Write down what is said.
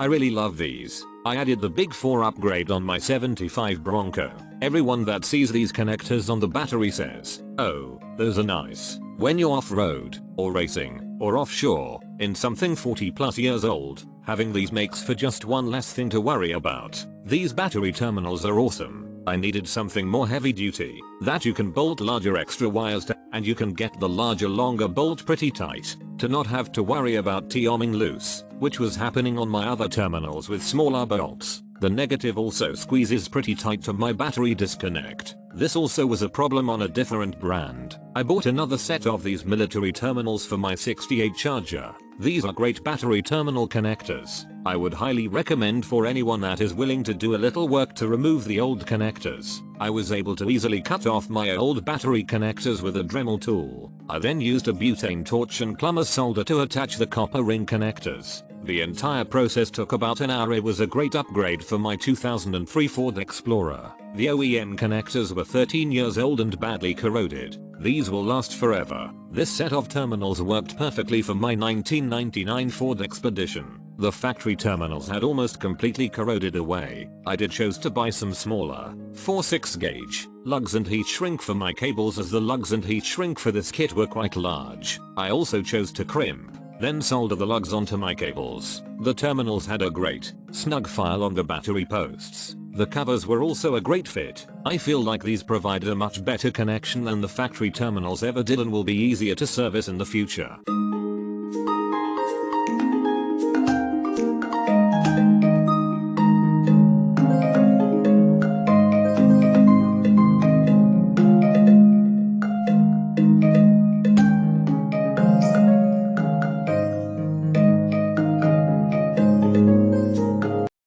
I really love these. I added the Big 4 upgrade on my 75 Bronco. Everyone that sees these connectors on the battery says, "Oh, those are nice." When you're off-road, or racing, or offshore, in something 40 plus years old, having these makes for just one less thing to worry about. These battery terminals are awesome. I needed something more heavy duty, that you can bolt larger extra wires to, and you can get the larger longer bolt pretty tight, to not have to worry about T-arming loose, which was happening on my other terminals with smaller bolts. The negative also squeezes pretty tight to my battery disconnect. This also was a problem on a different brand. I bought another set of these military terminals for my 68 Charger. These are great battery terminal connectors. I would highly recommend for anyone that is willing to do a little work to remove the old connectors. I was able to easily cut off my old battery connectors with a Dremel tool. I then used a butane torch and plumber's solder to attach the copper ring connectors. The entire process took about an hour. It was a great upgrade for my 2003 Ford Explorer. The OEM connectors were 13 years old and badly corroded. These will last forever. This set of terminals worked perfectly for my 1999 Ford Expedition. The factory terminals had almost completely corroded away. I did chose to buy some smaller 4/6 gauge lugs and heat shrink for my cables, as the lugs and heat shrink for this kit were quite large. I also chose to crimp, then solder the lugs onto my cables. The terminals had a great, snug file on the battery posts. The covers were also a great fit. I feel like these provided a much better connection than the factory terminals ever did and will be easier to service in the future.